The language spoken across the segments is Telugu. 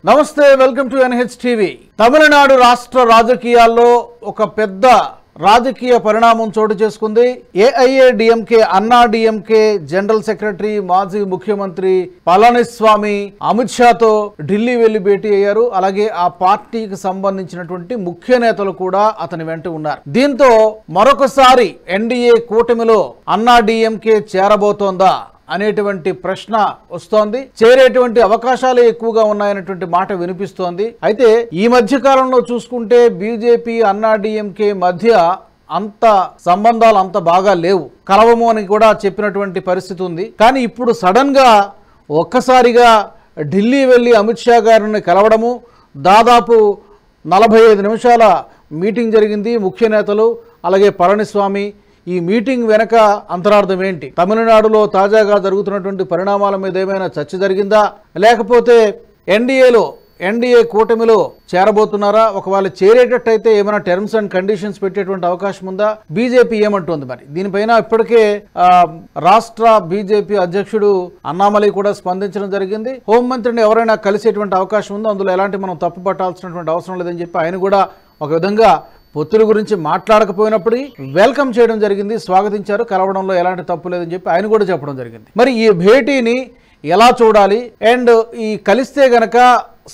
నమస్తే, welcome to NH TV. Tamil Nadu రాష్ట్ర రాజకీయాల్లో ఒక పెద్ద రాజకీయ పరిణామం చోటు చేసుకుంది. AIADMK అన్నా DMK జనరల్ సెక్రటరీ మాజీ ముఖ్యమంత్రి పళనిస్వామి అమిత్ షాతో ఢిల్లీ వెళ్లి భేటీ అయ్యారు. అలాగే ఆ పార్టీకి సంబంధించినటువంటి ముఖ్య నేతలు కూడా అతని వెంట ఉన్నారు. దీంతో మరొకసారి NDA కూటమిలో అన్నా DMK చేరబోతోందా అనేటువంటి ప్రశ్న వస్తోంది. చేరేటువంటి అవకాశాలు ఎక్కువగా ఉన్నాయనేటువంటి మాట వినిపిస్తోంది. అయితే ఈ మధ్య కాలంలో చూసుకుంటే బీజేపీ అన్నా DMK మధ్య అంత సంబంధాలు అంత బాగా లేవు, కలవము అని కూడా చెప్పినటువంటి పరిస్థితి ఉంది. కానీ ఇప్పుడు సడన్ గా ఒక్కసారిగా ఢిల్లీ వెళ్ళి అమిత్ షా గారిని కలవడము, దాదాపు 45 నిమిషాల మీటింగ్ జరిగింది. ముఖ్య నేతలు అలాగే పళనిస్వామి. ఈ మీటింగ్ వెనక అంతరార్థం ఏంటి? తమిళనాడులో తాజాగా జరుగుతున్నటువంటి పరిణామాల మీద ఏమైనా చర్చ జరిగిందా, లేకపోతే NDA కూటమిలో చేరబోతున్నారా? ఒకవేళ చేరేటట్టయితే ఏమైనా టర్మ్స్ అండ్ కండిషన్స్ పెట్టేటువంటి అవకాశం ఉందా? బీజేపీ ఏమంటుంది మరి దీనిపైన? ఇప్పటికే రాష్ట్ర బీజేపీ అధ్యక్షుడు అన్నామలై కూడా స్పందించడం జరిగింది. హోంమంత్రిని ఎవరైనా కలిసేటువంటి అవకాశం ఉందో, అందులో ఎలాంటి మనం తప్పు పట్టాల్సినటువంటి అవసరం లేదని చెప్పి ఆయన కూడా ఒక విధంగా పొత్తుల గురించి మాట్లాడకపోయినప్పటికీ వెల్కమ్ చేయడం జరిగింది, స్వాగతించారు. కలవడంలో ఎలాంటి తప్పు లేదని చెప్పి ఆయన కూడా చెప్పడం జరిగింది. మరి ఈ భేటీని ఎలా చూడాలి? అండ్ ఈ కలిస్తే గనక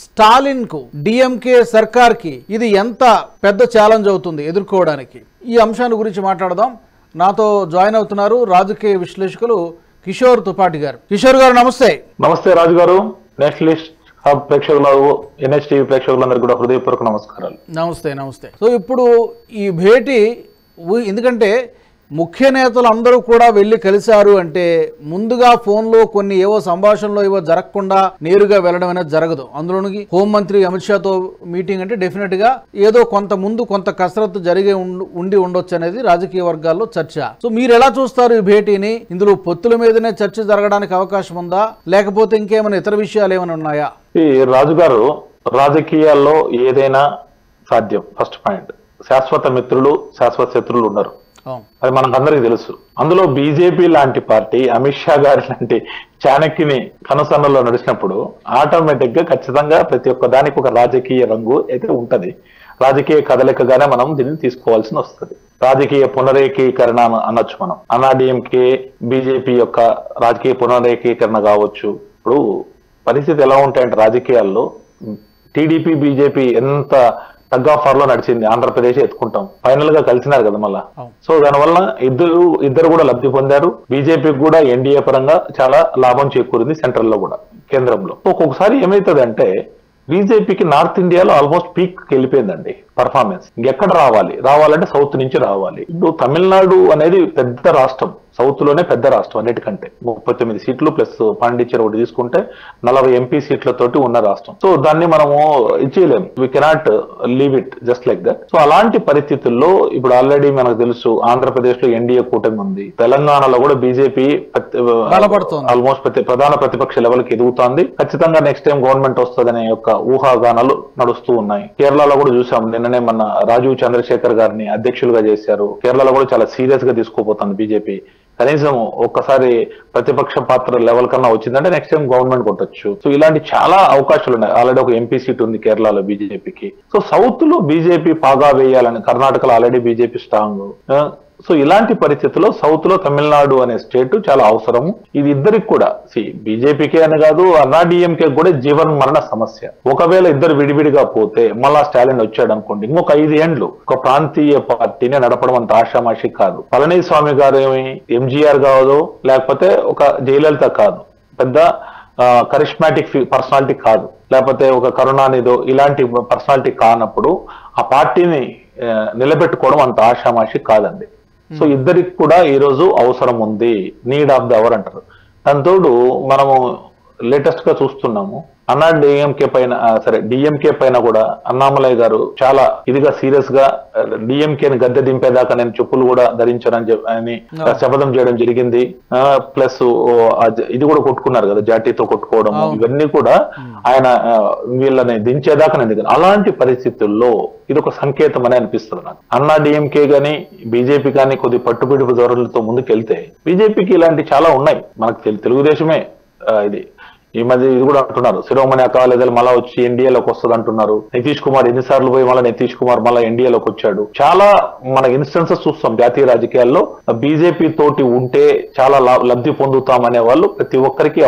స్టాలిన్ కు DMK సర్కార్కి ఇది ఎంత పెద్ద ఛాలెంజ్ అవుతుంది ఎదుర్కోవడానికి? ఈ అంశాన్ని గురించి మాట్లాడదాం. నాతో జాయిన్ అవుతున్నారు రాజకీయ విశ్లేషకులు కిషోర్ తుపాటి గారు. కిషోర్ గారు నమస్తే. నమస్తే రాజు గారు. నేషనలిస్ట్ ప్రేక్షకులు, NH టీవీ ప్రేక్షకులందరికీ కూడా హృదయపూర్వక నమస్కారాలు. నమస్తే. సో ఇప్పుడు ఈ భేటీ, ఎందుకంటే ముఖ్య నేతలు అందరూ కూడా వెళ్ళి కలిశారు అంటే ముందుగా ఫోన్లో కొన్ని ఏవో సంభాషణలో ఏవో జరగకుండా నేరుగా వెళ్ళడం అనేది జరగదు. అందులోనికి హోంమంత్రి అమిత్ షాతో మీటింగ్ అంటే డెఫినెట్ గా ఏదో కొంత కసరత్తు జరిగే ఉండొచ్చు అనేది రాజకీయ వర్గాల్లో చర్చ. సో మీరు ఎలా చూస్తారు ఈ భేటీని? ఇందులో పొత్తుల మీదనే చర్చ జరగడానికి అవకాశం ఉందా, లేకపోతే ఇంకేమైనా ఇతర విషయాలు ఏమైనా ఉన్నాయా? ఈ రాజు గారు, రాజకీయాల్లో ఏదైనా సాధ్యం. ఫస్ట్ పాయింట్, శాశ్వత మిత్రులు శాశ్వత శత్రువులు ఉన్నారు, అది మనకందరికీ తెలుసు. అందులో బీజేపీ లాంటి పార్టీ అమిత్ షా గారి లాంటి చాణక్యుని కనుసన్నలో నడిచినప్పుడు ఆటోమేటిక్ గా ఖచ్చితంగా ప్రతి ఒక్క దానికి ఒక రాజకీయ రంగు అయితే ఉంటది. రాజకీయ కదలికగానే మనం దీన్ని తీసుకోవాల్సి వస్తుంది. రాజకీయ పునరేకీకరణ అనొచ్చు మనం. అన్నా DMK బీజేపీ యొక్క రాజకీయ పునరేకీకరణ కావచ్చు. ఇప్పుడు పరిస్థితి ఎలా ఉంటాయంటే రాజకీయాల్లో TDP బీజేపీ ఎంత టగ్ ఆఫ్ వార్ లో నడిచింది, ఆంధ్రప్రదేశ్ ఎత్తుకుంటాం, ఫైనల్ గా కలిసినారు కదా మళ్ళా. సో దానివల్ల ఇద్దరు కూడా లబ్ధి పొందారు. బీజేపీకి కూడా NDA పరంగా చాలా లాభం చేకూరింది, సెంట్రల్ లో కూడా, కేంద్రంలో. ఒక్కొక్కసారి ఏమైతుందంటే బీజేపీకి నార్త్ ఇండియాలో ఆల్మోస్ట్ పీక్ వెళ్ళిపోయిందండి పర్ఫార్మెన్స్. ఇంకెక్కడ రావాలంటే సౌత్ నుంచి రావాలి. ఇప్పుడు తమిళనాడు అనేది పెద్ద రాష్ట్రం, సౌత్ లోనే పెద్ద రాష్ట్రం అన్నిటికంటే. 39 సీట్లు ప్లస్ పాండిచ్చేరి ఒకటి తీసుకుంటే 40 MP సీట్లతోటి ఉన్న రాష్ట్రం. సో దాన్ని మనము ఇచ్చేయలేము. We cannot leave it just like that. So అలాంటి పరిస్థితుల్లో ఇప్పుడు ఆల్రెడీ మనకు తెలుసు ఆంధ్రప్రదేశ్ లో NDA కూటమి ఉంది. తెలంగాణలో కూడా బీజేపీ ఆల్మోస్ట్ ప్రధాన ప్రతిపక్ష లెవెల్కి ఎదుగుతోంది. ఖచ్చితంగా నెక్స్ట్ టైం గవర్నమెంట్ వస్తుందనే యొక్క ఊహాగానాలు నడుస్తూ ఉన్నాయి. కేరళలో కూడా చూసాం, నిన్ననే మన రాజీవ్ చంద్రశేఖర్ గారిని అధ్యక్షులుగా చేశారు. కేరళలో కూడా చాలా సీరియస్ గా తీసుకోబోతోంది బీజేపీ. కనీసం ఒక్కసారి ప్రతిపక్ష పాత్ర లెవెల్ కన్నా వచ్చిందంటే నెక్స్ట్ టైం గవర్నమెంట్ కొట్టొచ్చు. సో ఇలాంటి చాలా అవకాశాలు ఉన్నాయి. ఆల్రెడీ ఒక MP సీట్ ఉంది కేరళలో బీజేపీకి. సో సౌత్ లో బీజేపీ పాగా వేయాలని, కర్ణాటకలో ఆల్రెడీ బీజేపీ స్ట్రాంగ్. సో ఇలాంటి పరిస్థితుల్లో సౌత్ లో తమిళనాడు అనే స్టేట్ చాలా అవసరము. ఇది ఇద్దరికి కూడా, బీజేపీకే అని కాదు, అన్నా DMK కూడా జీవన మరణ సమస్య. ఒకవేళ ఇద్దరు విడివిడిగా పోతే మళ్ళా స్టాలిన్ వచ్చాడు అనుకోండి, ఇంకొక 5 ఏండ్లు ఒక ప్రాంతీయ పార్టీని నడపడం అంత ఆషామాషి కాదు. పళనిస్వామి గారు ఏమి MGR కాదు, లేకపోతే ఒక జయలలిత కాదు, పెద్ద కరిష్మాటిక్ పర్సనాలిటీ కాదు, లేకపోతే ఒక కరుణానిధో ఇలాంటి పర్సనాలిటీ కానప్పుడు ఆ పార్టీని నిలబెట్టుకోవడం అంత ఆషామాషి కాదండి. సో ఇద్దరికి కూడా ఈ రోజు అవసరం ఉంది, నీడ్ ఆఫ్ ద అవర్ అంటారు. దాంతోడు మనము లేటెస్ట్ గా చూస్తున్నాము అన్నా DMK పైన, DMK పైన కూడా అన్నామలై గారు చాలా ఇదిగా సీరియస్ గా DMKని గద్దె దింపేదాకా నేను చెప్పులు కూడా ధరించానని శపథం చేయడం జరిగింది. ప్లస్ ఇది కూడా కొట్టుకున్నారు కదా, జాటీతో కొట్టుకోవడం, ఇవన్నీ కూడా ఆయన వీళ్ళని దించేదాకా నేను. అలాంటి పరిస్థితుల్లో ఇది ఒక సంకేతం అని అనిపిస్తుంది నాకు. అన్నా DMK గాని బీజేపీ కానీ కొద్ది పట్టుబిడుపు ధోరణులతో ముందుకెళ్తే బీజేపీకి ఇలాంటి చాలా ఉన్నాయి. మనకు తెలుగుదేశమే ఇది ఈ మధ్య ఇది కూడా అంటున్నారు, శిరోమణి అకాలీదళ్ మళ్ళా వచ్చి ఎన్డీఏలోకి వస్తుంది అంటున్నారు. నితీష్ కుమార్ ఎన్నిసార్లు పోయి మళ్ళీ నితీష్ కుమార్ మళ్ళీ ఎన్డీఏలోకి వచ్చాడు. చాలా మన ఇన్స్టెన్సెస్ చూస్తాం జాతీయ రాజకీయాల్లో. బీజేపీ తోటి ఉంటే చాలా లబ్ధి పొందుతామనే వాళ్ళు ప్రతి ఒక్కరికి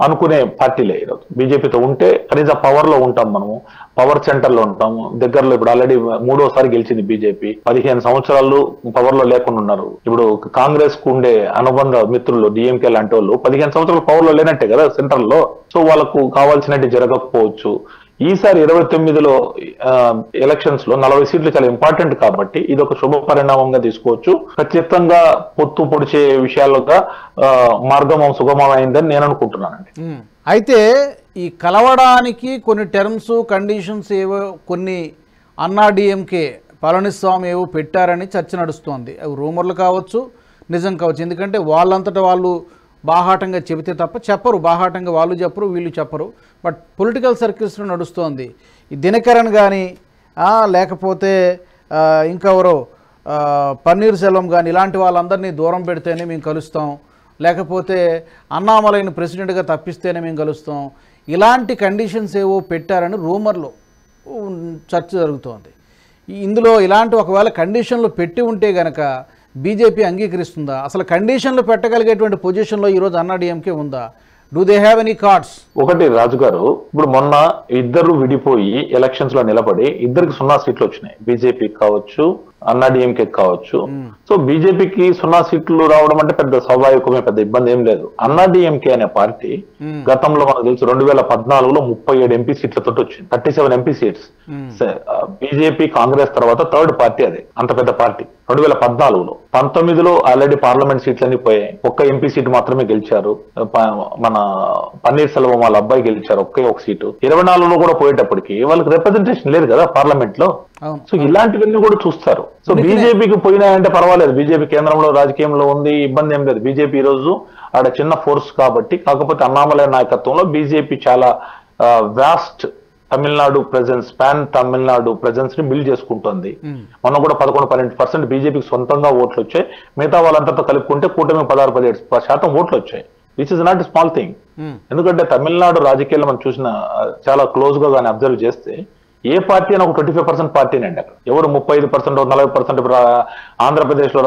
అనుకునే పార్టీలే. ఈరోజు బీజేపీతో ఉంటే కనీసం పవర్ లో ఉంటాం, మనము పవర్ సెంటర్ లో ఉంటాము. దగ్గరలో ఇప్పుడు ఆల్రెడీ 3వ సారి గెలిచింది బీజేపీ. 15 సంవత్సరాలు పవర్ లో లేకుండా ఉన్నారు. ఇప్పుడు కాంగ్రెస్ కు ఉండే అనుబంధ మిత్రులు డిఎంకే లాంటి వాళ్ళు 15 సంవత్సరాలు పవర్ లో లేనట్టే కదా సెంట్రల్ లో. సో వాళ్ళకు కావాల్సినట్టు జరగకపోవచ్చు. ఈసారి 29లో ఎలక్షన్స్ లో 40 సీట్లు చాలా ఇంపార్టెంట్ కాబట్టి ఇది ఒక శుభ పరిణామంగా తీసుకోవచ్చు. ఖచ్చితంగా పొత్తు పొడిచే విషయాలుగా మార్గం సుగమమైందని నేను అనుకుంటున్నానండి. అయితే ఈ కలవడానికి కొన్ని టర్మ్స్ కండిషన్స్ ఏవో కొన్ని అన్నా డిఎంకే పళనిస్వామి ఏవో పెట్టారని చర్చ నడుస్తోంది. అవి రూమర్లు కావచ్చు, నిజం కావచ్చు. ఎందుకంటే వాళ్ళంతటా వాళ్ళు బాహాటంగా చెబితే తప్ప చెప్పరు, బాహాటంగా వాళ్ళు చెప్పరు, వీళ్ళు చెప్పరు. బట్ పొలిటికల్ సర్కిల్స్లో నడుస్తోంది. ఈ దినకరన్ కానీ లేకపోతే ఇంకెవరో పన్నీర్ సెల్వం కానీ ఇలాంటి వాళ్ళందరినీ దూరం పెడితేనే మేము కలుస్తాం, లేకపోతే అన్నామలైని ప్రెసిడెంట్గా తప్పిస్తేనే మేము కలుస్తాం, ఇలాంటి కండిషన్స్ ఏవో పెట్టారని రూమర్లో చర్చ జరుగుతోంది. ఇందులో ఇలాంటి ఒకవేళ కండిషన్లు పెట్టి ఉంటే గనక బీజేపీ అంగీకరిస్తుందా? అసలు కండిషన్లు పెట్టగలిగేటువంటి పొజిషన్లో ఈరోజు అన్నా డిఎంకే ఉందా? Do they have any cards? ఒకటి రాజు గారు, ఇప్పుడు మొన్న ఇద్దరు విడిపోయి ఎలక్షన్స్ లో నిలబడి ఇద్దరికి 0 సీట్లు వచ్చినాయి. బీజేపీకి కావచ్చు, అన్నా డిఎంకే కావచ్చు. సో బీజేపీకి 0 సీట్లు రావడం అంటే పెద్ద స్వాభావికమే, పెద్ద ఇబ్బంది ఏం లేదు. అన్నా డిఎంకే అనే పార్టీ గతంలో మనకు తెలుసు 2014లో 37 ఎంపీ సీట్లతో వచ్చింది, 37 ఎంపీ సీట్స్. బీజేపీ కాంగ్రెస్ తర్వాత 3rd పార్టీ అదే, అంత పెద్ద పార్టీ 2014లో. 19లో ఆల్రెడీ పార్లమెంట్ సీట్లన్నీ పోయాయి, ఒక్క ఎంపీ సీట్ మాత్రమే గెలిచారు. మన పన్నీర్ సెల్వం వాళ్ళ అబ్బాయి గెలిచారు ఒకే ఒక సీటు. 24లో కూడా పోయేటప్పటికి వాళ్ళకి రిప్రజెంటేషన్ లేదు కదా పార్లమెంట్ లో. సో ఇలాంటివన్నీ కూడా చూస్తారు. సో బీజేపీకి పోయినాయంటే పర్వాలేదు, బీజేపీ కేంద్రంలో రాజకీయంలో ఉంది, ఇబ్బంది ఏం లేదు. బీజేపీ ఈ రోజు ఆడ చిన్న ఫోర్స్ కాబట్టి. కాకపోతే అన్నామలై నాయకత్వంలో బీజేపీ చాలా vast Tamil Nadu presence, pan Tamil Nadu presence ని బిల్డ్ చేసుకుంటుంది. మొన్న కూడా 11-12% బీజేపీకి సొంతంగా ఓట్లు వచ్చాయి. మిగతా వాళ్ళంతా కలుపుకుంటే కూటమి 16-17% ఓట్లు వచ్చాయి, which is not small thing. ఎందుకంటే తమిళనాడు రాజకీయాలు మనం చూసిన చాలా క్లోజ్ గా కానీ అబ్జర్వ్ చేస్తే ఏ పార్టీ అయినా ఒక 25% పార్టీనండి. అక్కడ ఎవరు 35%, 40%. ఇప్పుడు ఆంధ్రప్రదేశ్ లో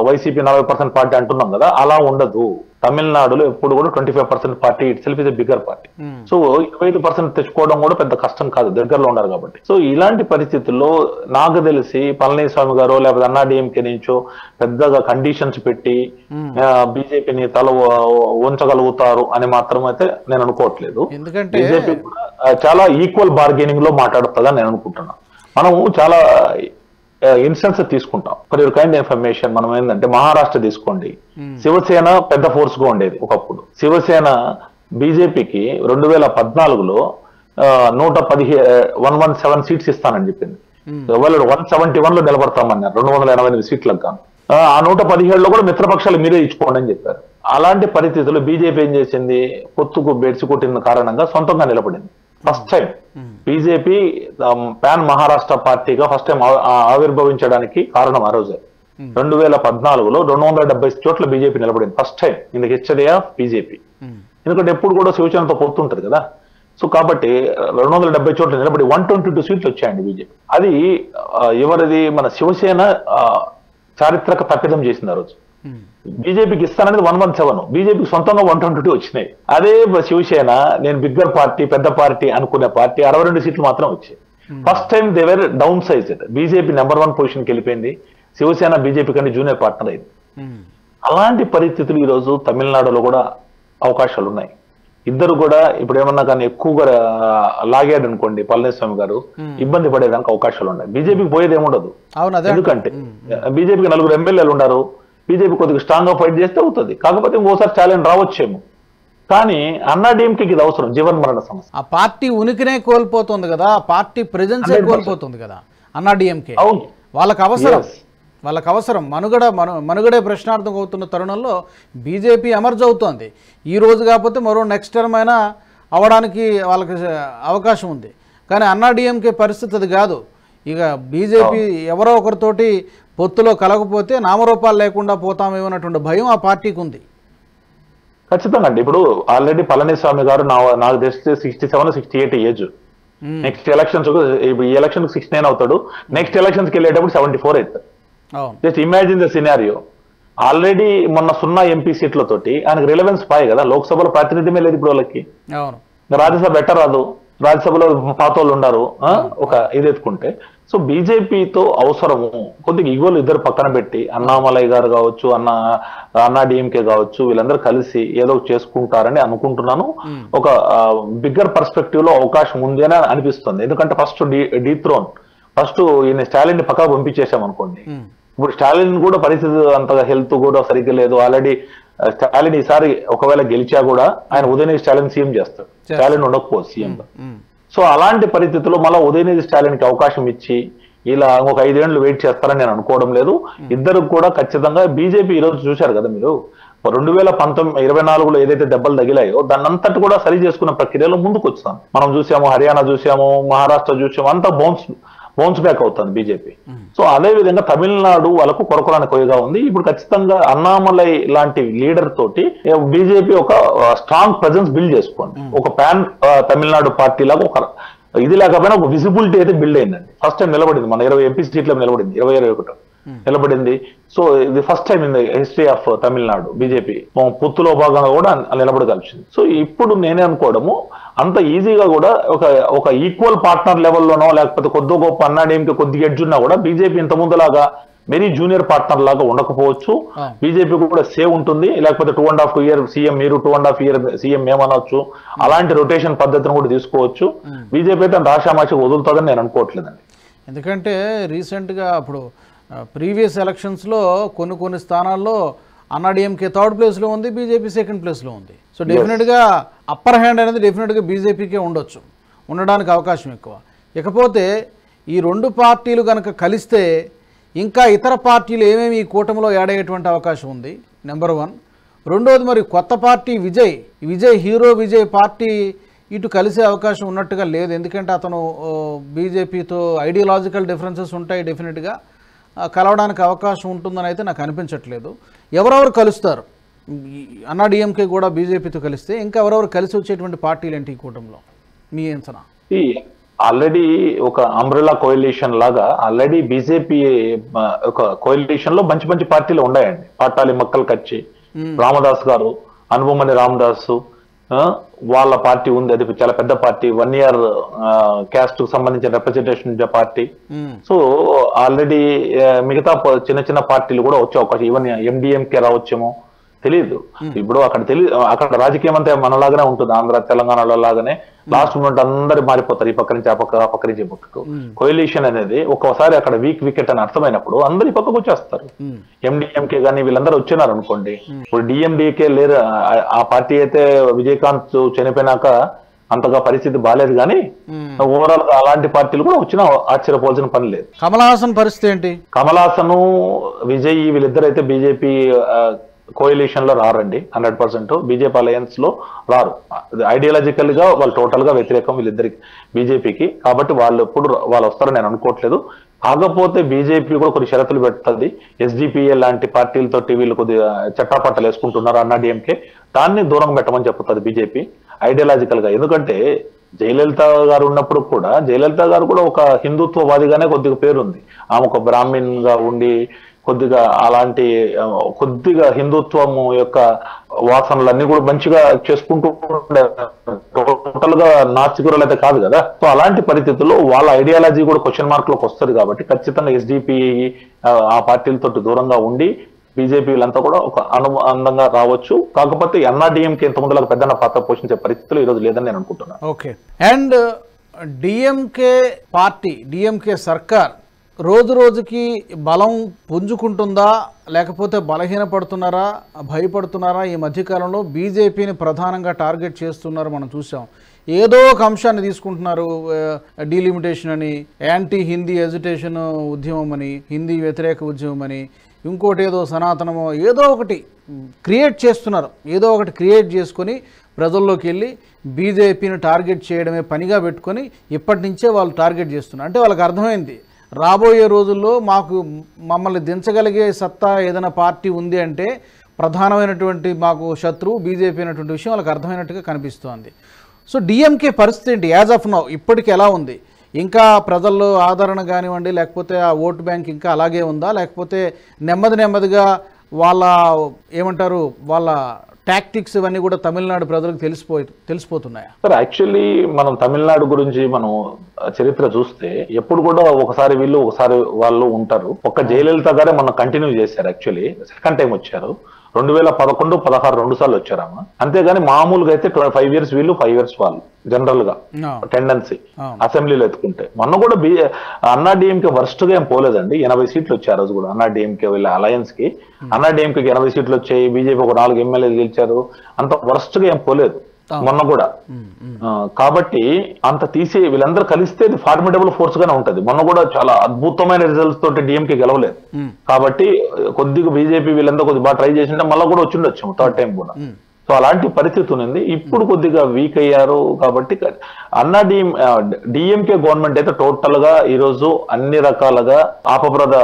వైసీపీ 40% పార్టీ అంటున్నాం కదా, అలా ఉండదు. తమిళనాడులో ఎప్పుడు కూడా 25% party it self is a bigger party. So 25% తెచ్చుకోవడం కూడా పెద్ద కష్టం కాదు, దగ్గరలో ఉన్నారు కాబట్టి. సో ఇలాంటి పరిస్థితుల్లో నాకు తెలిసి పళనిస్వామి గారు లేకపోతే అన్నా డిఎంకే నుంచో పెద్దగా కండిషన్స్ పెట్టి బీజేపీని తల ఉంచగలుగుతారు అని మాత్రం అయితే నేను అనుకోవట్లేదు. ఎందుకంటే బీజేపీ కూడా చాలా ఈక్వల్ బార్గెనింగ్ లో మాట్లాడుతుందని నేను అనుకుంటున్నాను. మనము చాలా ఇన్స్టెన్స్ తీసుకుంటాం. ఫర్ యువర్ కైండ్ ఇన్ఫర్మేషన్, మనం ఏంటంటే మహారాష్ట్ర తీసుకోండి, శివసేన పెద్ద ఫోర్స్ గా ఉండేది ఒకప్పుడు. శివసేన బీజేపీకి 2014లో 117 సీట్స్ ఇస్తానని చెప్పింది. వాళ్ళు 171లో నిలబడతామన్నారు, 288 సీట్లకు గాను. ఆ 117లో కూడా మిత్రపక్షాలు మీరే ఇచ్చుకోండి అని చెప్పారు. అలాంటి పరిస్థితుల్లో బీజేపీ ఏం చేసింది, పొత్తుకు బెడ్సి కొట్టిన కారణంగా సొంతంగా నిలబడింది. First time BJP pan Maharashtra పార్టీగా ఫస్ట్ టైం ఆవిర్భవించడానికి కారణం ఆ రోజే. 2014లో 270 చోట్ల బీజేపీ నిలబడింది first time in the history of BJP. ఎందుకంటే ఎప్పుడు కూడా శివసేనతో పొత్తుంటది కదా. సో కాబట్టి 270 చోట్ల నిలబడి 122 సీట్లు వచ్చాయండి బీజేపీ. అది ఎవరిది, మన శివసేన చారిత్రక తప్పిదం చేసింది ఆ రోజు. బీజేపీకి ఇస్తాననేది 117, బీజేపీకి సొంతంగా 122 వచ్చినాయి. అదే శివసేన నేను బిగ్గర్ పార్టీ, పెద్ద పార్టీ అనుకునే పార్టీ 62 సీట్లు మాత్రం వచ్చాయి. First time they were down sized. BJP number 1 పొజిషన్కి వెళ్ళిపోయింది, శివసేన బీజేపీ కంటే జూనియర్ పార్ట్నర్ అయింది. అలాంటి పరిస్థితులు ఈ రోజు తమిళనాడులో కూడా అవకాశాలు ఉన్నాయి. ఇద్దరు కూడా ఇప్పుడు ఏమన్నా కానీ ఎక్కువగా లాగాడు అనుకోండి పళనిస్వామి గారు, ఇబ్బంది పడేదానికి అవకాశాలు ఉన్నాయి. బీజేపీకి పోయేది ఏముండదు, ఎందుకంటే బీజేపీకి 4 ఎమ్మెల్యేలు ఉన్నారు. బీజేపీ కొద్దిగా స్ట్రాంగ్ గా ఫైట్ చేస్తే అవుతుంది. కాకపోతే ఇంకోసారి ఛాలెంజ్ రావచ్చేమో. కానీ అన్నా డిఎంకేకి ఇది అవసరం, జీవన్ మరణ సమస్య. ఆ పార్టీ ఉనికినే కోల్పోతుంది కదా, ఆ పార్టీ ప్రెజెన్సే కోల్పోతుంది కదా అన్నా డిఎంకే. వాళ్ళకి అవసరం మనుగడే ప్రశ్నార్థం అవుతున్న తరుణంలో బీజేపీ ఎమర్జ్ అవుతోంది. ఈ రోజు కాకపోతే మరో నెక్స్ట్ టర్మ్ అయినా అవడానికి వాళ్ళకి అవకాశం ఉంది. కానీ అన్నా డిఎంకే పరిస్థితి అది కాదు. ఇక బీజేపీ ఎవరో ఒకరితోటి పొత్తులో కలగకపోతే నామరూపాలు లేకుండా పోతామేమన్నటువంటి భయం ఆ పార్టీకి ఉంది. ఖచ్చితంగా అండి. ఇప్పుడు ఆల్రెడీ పళనిస్వామి గారు నాకు తెలిసి 67-68 ఏజ్. నెక్స్ట్ ఎలక్షన్స్ ఇప్పుడు ఈ ఎలక్షన్ 69 అవుతాడు. నెక్స్ట్ ఎలక్షన్స్ కి వెళ్ళేటప్పుడు 74 అవుతాడు. Just imagine the scenario. Already మొన్న 0 ఎంపీ సీట్లతోటి ఆయనకు రిలవెన్స్ పాయి కదా, లోక్సభలో ప్రాతినిధ్యమే లేదు ఇప్పుడు వాళ్ళకి. రాజ్యసభ బెటర్ రాదు, రాజ్యసభలో పాతోళ్ళు ఉన్నారు ఒక ఇది ఎత్తుకుంటే. సో బీజేపీతో అవసరము కొద్దిగా ఈగోలు ఇద్దరు పక్కన పెట్టి, అన్నామలై గారు కావచ్చు, అన్నా డిఎంకే కావచ్చు, వీళ్ళందరూ కలిసి ఏదో చేసుకుంటారని అనుకుంటున్నాను. ఒక బిగ్గర్ పర్స్పెక్టివ్ లో అవకాశం ఉంది అని అనిపిస్తుంది. ఎందుకంటే ఫస్ట్ డీథ్రోన్ ఫస్ట్ ఈయన స్టాలిన్ ని పక్కకు పంపించేసాం అనుకోండి. ఇప్పుడు స్టాలిన్ కూడా పరిస్థితి అంతగా హెల్త్ కూడా సరిగ్గా లేదు. ఆల్రెడీ స్టాలిన్ ఈసారి ఒకవేళ గెలిచా కూడా ఆయన ఉదయనిధి స్టాలిన్ సీఎం చేస్తాడు, స్టాలిన్ ఉండకపోదు సీఎం గా. సో అలాంటి పరిస్థితుల్లో మళ్ళీ ఉదయనిధి స్టాలిన్ కి అవకాశం ఇచ్చి ఇలా ఒక 5 ఏళ్ళు వెయిట్ చేస్తారని నేను అనుకోవడం లేదు. ఇద్దరు కూడా ఖచ్చితంగా బీజేపీ ఈరోజు చూశారు కదా మీరు, 2024లో ఏదైతే దెబ్బలు తగిలాయో దాన్ని అంతటి కూడా సరి చేసుకున్న ప్రక్రియలో ముందుకు వచ్చాం. మనం చూసాము, హర్యానా చూసాము, మహారాష్ట్ర చూసాము, అంతా బౌన్స్ బ్యాక్ అవుతుంది బీజేపీ. సో అదే విధంగా తమిళనాడు వాళ్ళకు కొరకొరాని కొయ్యగా ఉంది. ఇప్పుడు ఖచ్చితంగా అన్నామలై లాంటి లీడర్ తోటి బీజేపీ ఒక స్ట్రాంగ్ ప్రెజెన్స్ బిల్డ్ చేసుకోండి. ఒక పాన్ తమిళనాడు పార్టీ లాగా ఒక ఇది లేకపోయినా ఒక విజిబిలిటీ అయితే బిల్డ్ అయిందండి. ఫస్ట్ టైం నిలబడింది, మన 20 ఎంపీ సీట్లకు నిలబడింది, 20-21 నిలబడింది. సో ఇది first time in the history of Tamil Nadu BJP పొత్తులో భాగంగా కూడా నిలబడగలిచింది. సో ఇప్పుడు నేనే అనుకోవడము అంత ఈజీగా కూడా ఒక ఈక్వల్ పార్ట్నర్ లెవెల్లోనో లేకపోతే కొద్ది గొప్ప అన్నాడేమికి కొద్దిగా ఎడ్జ్ ఉన్నా కూడా బీజేపీ ఇంత ముందులాగా వెరీ జూనియర్ పార్ట్నర్ లాగా ఉండకపోవచ్చు. బీజేపీ కూడా సేవ్ ఉంటుంది. లేకపోతే 2.5 year సీఎం మీరు, 2.5 year సీఎం ఏమనవచ్చు. అలాంటి రొటేషన్ పద్ధతిని కూడా తీసుకోవచ్చు. బీజేపీ అయితే రాషామాషి వదులుతుందని నేను అనుకోవట్లేదండి. ఎందుకంటే రీసెంట్గా అప్పుడు ప్రీవియస్ ఎలక్షన్స్లో కొన్ని స్థానాల్లో అన్నాడీఎంకే 3rd ప్లేస్లో ఉంది, బీజేపీ 2nd ప్లేస్లో ఉంది. సో డెఫినెట్గా అప్పర్ హ్యాండ్ అనేది డెఫినెట్గా బీజేపీకే ఉండడానికి అవకాశం ఎక్కువ. ఇకపోతే ఈ 2 పార్టీలు కనుక కలిస్తే ఇంకా ఇతర పార్టీలు ఏమేమి ఈ కూటమిలో యాడ్ అయ్యేటువంటి అవకాశం ఉంది, నెంబర్ 1. రెండోది, మరి కొత్త పార్టీ హీరో విజయ్ పార్టీ ఇటు కలిసే అవకాశం ఉన్నట్టుగా లేదు. ఎందుకంటే అతను బీజేపీతో ఐడియాలజికల్ డిఫరెన్సెస్ ఉంటాయి, డెఫినెట్గా కలవడానికి అవకాశం ఉంటుందని అయితే నాకు అనిపించట్లేదు. ఎవరెవరు కలుస్తారు? అన్నాడీఎంకే కూడా బీజేపీతో కలిస్తే ఇంకా ఎవరెవరు కలిసి వచ్చేటువంటి పార్టీలు ఏంటి ఈ కూటమిలో మీ అంచనా? ఆల్రెడీ ఒక అంబ్రెలా కోయలిషన్ లాగా ఆల్రెడీ బీజేపీ ఒక కోయలిషన్ లో మంచి పార్టీలు ఉన్నాయండి. పాటాలి మక్కల్ కచ్చి, రామదాస్ గారు, అనుభమని రామదాసు వాళ్ళ పార్టీ ఉంది. అది చాలా పెద్ద పార్టీ, 1 year క్యాస్ట్ కు సంబంధించిన రిప్రజెంటేషన్ పార్టీ. సో ఆల్రెడీ మిగతా చిన్న పార్టీలు కూడా వచ్చే అవకాశం, ఈవెన్ ఎండిఎంకే రావచ్చేమో తెలియదు. ఇప్పుడు అక్కడ రాజకీయం అంతా మనలాగానే ఉంటుంది, ఆంధ్ర తెలంగాణలో లాగానే. లాస్ట్ మూమెంట్ అందరు మారిపోతారు, ఈ పక్క నుంచి ఆ పక్క నుంచి ఈ పక్కకు. కోయలిషన్ అనేది ఒక్కోసారి అక్కడ వీక్ వికెట్ అని అర్థమైనప్పుడు అందరు ఈ పక్కకు వచ్చేస్తారు. ఎండిఎంకే కానీ వీళ్ళందరూ వచ్చినారు అనుకోండి. ఇప్పుడు డిఎండికే లేరు, ఆ పార్టీ అయితే విజయకాంత్ చనిపోయినాక అంతగా పరిస్థితి బాగాలేదు. కానీ ఓవరాల్ గా అలాంటి పార్టీలు కూడా వచ్చినా ఆశ్చర్యపోవాల్సిన పని లేదు. కమల్ హాసన్ పరిస్థితి ఏంటి? కమల్ హాసన్, విజయ్ వీళ్ళిద్దరు అయితే బీజేపీ కోయలిషన్ లో రారండి, 100%. బీజేపీ అలయన్స్ లో రారు. ఐడియాలజికల్ గా వాళ్ళు టోటల్ గా వ్యతిరేకం వీళ్ళిద్దరికి బీజేపీకి. కాబట్టి వాళ్ళు వస్తారని నేను అనుకోవట్లేదు. కాకపోతే బీజేపీ కూడా కొన్ని షరతులు పెడుతుంది. ఎస్డిపిఏ లాంటి పార్టీలతోటి వీళ్ళు కొద్దిగా చట్టాపట్టలు వేసుకుంటున్నారు అన్నాడీఎంకే, దాన్ని దూరం పెట్టమని చెప్తుంది బీజేపీ ఐడియాలజికల్ గా. ఎందుకంటే జయలలిత గారు ఉన్నప్పుడు కూడా జయలలిత గారు కూడా ఒక హిందుత్వవాదిగానే కొద్దిగా పేరుంది. ఆమె ఒక బ్రాహ్మణ్ గా ఉండి కొద్దిగా అలాంటి కొద్దిగా హిందుత్వం యొక్క వాసనలన్నీ కూడా మంచిగా చేసుకుంటూ టోటల్ గా నాస్తికురాలు అయితే కాదు కదా. సో అలాంటి పరిస్థితుల్లో వాళ్ళ ఐడియాలజీ కూడా క్వశ్చన్ మార్క్ లోకి వస్తుంది. కాబట్టి ఖచ్చితంగా ఎస్డిపి ఆ పార్టీలతో దూరంగా ఉండి బీజేపీ వీళ్ళంతా కూడా ఒక అనుబంధంగా రావచ్చు. కాకపోతే అన్నాడీఎంకే ఇంత ముందులకు పెద్దన్న పాత్ర పోషించే పరిస్థితులు ఈ రోజు లేదని నేను అనుకుంటున్నాను. ఓకే. అండ్ డిఎంకే సర్కార్ రోజుకి బలం పుంజుకుంటుందా, లేకపోతే బలహీనపడుతున్నారా, భయపడుతున్నారా? ఈ మధ్యకాలంలో బీజేపీని ప్రధానంగా టార్గెట్ చేస్తున్నారు, మనం చూసాం. ఏదో ఒక అంశాన్ని తీసుకుంటున్నారు, డీలిమిటేషన్ అని, యాంటీ హిందీ ఎజిటేషన్ ఉద్యమం అని, హిందీ వ్యతిరేక ఉద్యమం అని, ఇంకోటి ఏదో సనాతనమో ఏదో ఒకటి క్రియేట్ చేస్తున్నారు. ఏదో ఒకటి క్రియేట్ చేసుకొని ప్రజల్లోకి వెళ్ళి బీజేపీని టార్గెట్ చేయడమే పనిగా పెట్టుకొని ఇప్పటి నుంచే వాళ్ళు టార్గెట్ చేస్తున్నారు. అంటే వాళ్ళకి అర్థమైంది, రాబోయే రోజుల్లో మమ్మల్ని దించగలిగే సత్తా ఏదైనా పార్టీ ఉంది అంటే ప్రధానమైనటువంటి మాకు శత్రువు బీజేపీ అనేటువంటి విషయం వాళ్ళకి అర్థమైనట్టుగా కనిపిస్తోంది. సో డిఎంకే పరిస్థితి ఏంటి యాజ్ ఆఫ్ నౌ ఇప్పటికి ఎలా ఉంది? ఇంకా ప్రజల్లో ఆదరణ కానివ్వండి, లేకపోతే ఆ ఓటు బ్యాంక్ ఇంకా అలాగే ఉందా, లేకపోతే నెమ్మదిగా వాళ్ళ ఏమంటారు వాళ్ళ టాక్టిక్స్ ఇవన్నీ కూడా తమిళనాడు ప్రజలకు తెలిసిపోతున్నాయా? సార్ యాక్చువల్లీ మనం తమిళనాడు గురించి మనం చరిత్ర చూస్తే ఎప్పుడు కూడా ఒకసారి వీళ్ళు ఒకసారి వాళ్ళు ఉంటారు. ఒక్క జయలలిత గారే మనం కంటిన్యూ చేశారు. యాక్చువల్లీ సెకండ్ టైం వచ్చారు 2011, 16 2 సార్లు వచ్చారమ్మా. అంతేగాని మామూలుగా అయితే 5 years వీళ్ళు 5 years వాళ్ళు జనరల్ గా టెండెన్సీ అసెంబ్లీలో ఎత్తుకుంటే. మొన్న కూడా అన్నా డిఎంకే వర్స్ట్ గా ఏం పోలేదండి. 80 సీట్లు వచ్చాయి ఆ రోజు కూడా అన్నా డిఎంకే వీళ్ళ అలయన్స్ కి. అన్నా డిఎంకేకి 80 సీట్లు వచ్చాయి, బీజేపీ ఒక 4 ఎమ్మెల్యేలు గెలిచారు. అంత వర్స్ట్ గా ఏం పోలేదు మొన్న కూడా. కాబట్టి అంత తీసి వీళ్ళందరూ కలిస్తే ఇది ఫార్మిడబుల్ ఫోర్స్ గానే ఉంటది. మొన్న కూడా చాలా అద్భుతమైన రిజల్ట్స్ తోటి డిఎంకే గెలవలేదు. కాబట్టి కొద్దిగా బీజేపీ వీళ్ళందరూ కొద్దిగా బాగా ట్రై చేసింటే మళ్ళీ కూడా వచ్చిండొచ్చు థర్డ్ టైం కూడా. సో అలాంటి పరిస్థితి ఉంది. ఇప్పుడు కొద్దిగా వీక్ అయ్యారు. కాబట్టి అన్నా డిఎంకే గవర్నమెంట్ అయితే టోటల్ గా ఈ రోజు అన్ని రకాలుగా ఆపప్రద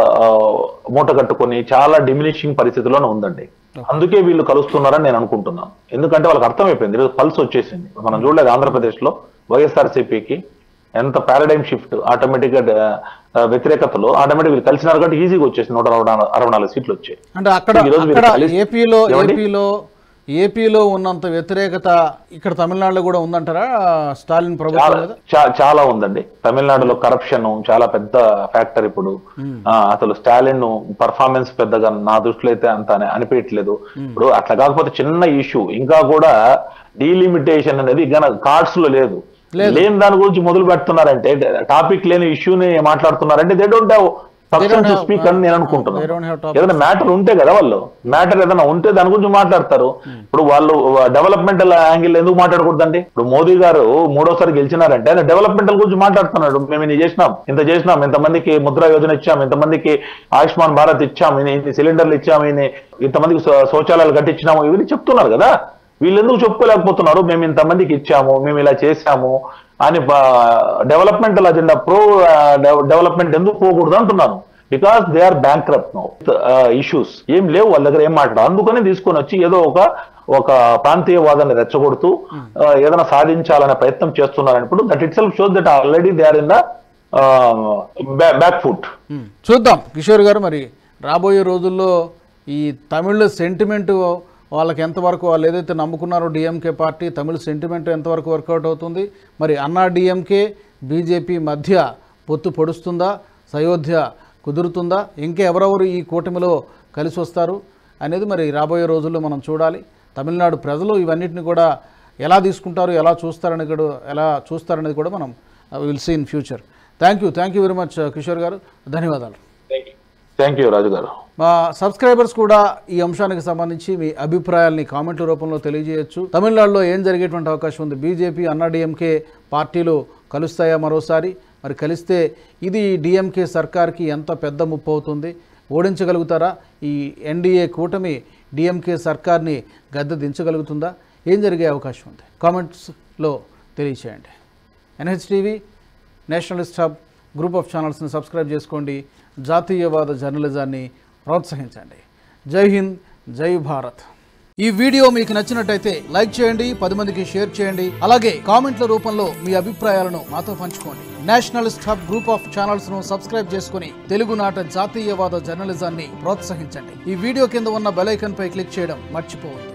మూట కట్టుకొని చాలా డిమినిషింగ్ పరిస్థితిలోనే ఉందండి. అందుకే వీళ్ళు కలుస్తున్నారని నేను అనుకుంటున్నాను. ఎందుకంటే వాళ్ళకి అర్థమైపోయింది, ఈరోజు పల్స్ వచ్చేసింది. మనం చూడలేదు ఆంధ్రప్రదేశ్ లో వైఎస్ఆర్సీపీకి ఎంత పారాడైమ్ షిఫ్ట్ ఆటోమేటిక్ గా వ్యతిరేకతలో ఆటోమేటిక్ వీళ్ళు కలిసినారు కాబట్టి ఈజీగా వచ్చేసింది. 164 సీట్లు వచ్చాయి. అంటే అక్కడ ఏపీలో ఉన్నంత వ్యతిరేకత ఇక్కడ తమిళనాడులో కూడా ఉందంటారా స్టాలిన్ ప్రభుత్వం? చాలా ఉందండి. తమిళనాడులో కరప్షన్ చాలా పెద్ద ఫ్యాక్టర్. ఇప్పుడు అసలు స్టాలిన్ పర్ఫార్మెన్స్ పెద్దగా నా దృష్టిలో అయితే అంత అనిపించట్లేదు. ఇప్పుడు అట్లా కాకపోతే చిన్న ఇష్యూ ఇంకా కూడా డీలిమిటేషన్ అనేది కార్డ్స్ లో లేదు. లేని దాని గురించి మొదలు పెడుతున్నారంటే, టాపిక్ లేని ఇష్యూని మాట్లాడుతున్నారంటే they don't have substance to speak అని నేను అనుకుంటున్నాను. ఏదైనా మ్యాటర్ ఉంటే కదా, వాళ్ళు మ్యాటర్ ఏదైనా ఉంటే దాని గురించి మాట్లాడతారు. ఇప్పుడు వాళ్ళు డెవలప్మెంటల్ యాంగిల్ ఎందుకు మాట్లాడకూడదండి? ఇప్పుడు మోదీ గారు 3వ సారి గెలిచినారంటే ఆయన డెవలప్మెంటల్ గురించి మాట్లాడుతున్నాడు. మేము ఇన్ని చేసినాం, ఇంతమందికి ముద్రా యోజన ఇచ్చాం, ఇంతమందికి ఆయుష్మాన్ భారత్ ఇచ్చాం, ఇన్ని సిలిండర్లు ఇచ్చాం, ఇంతమందికి శౌచాలయాలు కట్టించినాము, ఇవన్నీ చెప్తున్నారు కదా. వీళ్ళు ఎందుకు చెప్పుకోలేకపోతున్నారు? మేము ఇంతమందికి ఇచ్చాము, మేము ఇలా చేశాము అని డెవలప్మెంటల్ అజెండా డెవలప్మెంట్ ఎందుకు పోకూడదు అంటున్నాను. Because they are bankrupt now. Issues ఏం లేవు వాళ్ళ దగ్గర, ఏం మాట్లాడు. అందుకని తీసుకొని వచ్చి ఏదో ఒక ప్రాంతీయవాదాన్ని రెచ్చగొడుతూ ఏదైనా సాధించాలనే ప్రయత్నం చేస్తున్నారని ఇప్పుడు that itself shows that already they are in the back foot. చూద్దాం కిషోర్ గారు, మరి రాబోయే రోజుల్లో ఈ తమిళ సెంటిమెంట్ వాళ్ళకి ఎంతవరకు, వాళ్ళు ఏదైతే నమ్ముకున్నారో డిఎంకే పార్టీ తమిళ సెంటిమెంట్ ఎంతవరకు వర్కౌట్ అవుతుంది? మరి అన్నా డిఎంకే బీజేపీ మధ్య పొత్తు పొడుస్తుందా, సయోధ్య కుదురుతుందా, ఇంకా ఎవరెవరు ఈ కూటమిలో కలిసి వస్తారు అనేది మరి రాబోయే రోజుల్లో మనం చూడాలి. తమిళనాడు ప్రజలు ఇవన్నిటిని కూడా ఎలా తీసుకుంటారు, ఎలా చూస్తారనేది కూడా మనం will see in future. Thank you very much Kishore గారు, ధన్యవాదాలు. థ్యాంక్ యూ రాజు గారు. మా సబ్స్క్రైబర్స్ కూడా ఈ అంశానికి సంబంధించి మీ అభిప్రాయాల్ని కామెంట్ల రూపంలో తెలియజేయచ్చు. తమిళనాడులో ఏం జరిగేటువంటి అవకాశం ఉంది? బీజేపీ అన్నా డిఎంకే పార్టీలు కలుస్తాయా మరోసారి? మరి కలిస్తే ఇది డిఎంకే సర్కార్కి ఎంత పెద్ద ముప్పు అవుతుంది? ఓడించగలుగుతారా? ఈ ఎన్డీఏ కూటమి డిఎంకే సర్కార్ని గద్దె దించగలుగుతుందా? ఏం జరిగే అవకాశం ఉంది? కామెంట్స్లో తెలియచేయండి. NHTV nationalist hub group of ఛానల్స్ని సబ్స్క్రైబ్ చేసుకోండి. జాతీయవాద జర్నలిజాన్ని ప్రోత్సహించండి. జై హింద్, జై భారత్. ఈ వీడియో మీకు నచ్చినట్టయితే లైక్ చేయండి, 10 మందికి షేర్ చేయండి. అలాగే కామెంట్ల రూపంలో మీ అభిప్రాయాలను మాతో పంచుకోండి. Nationalist hub group of channels ను సబ్స్క్రైబ్ చేసుకుని తెలుగునాట జాతీయవాద జర్నలిజాన్ని ప్రోత్సహించండి. ఈ వీడియో కింద ఉన్న బెల్ ఐకాన్ పై క్లిక్ చేయడం మర్చిపోవద్దు.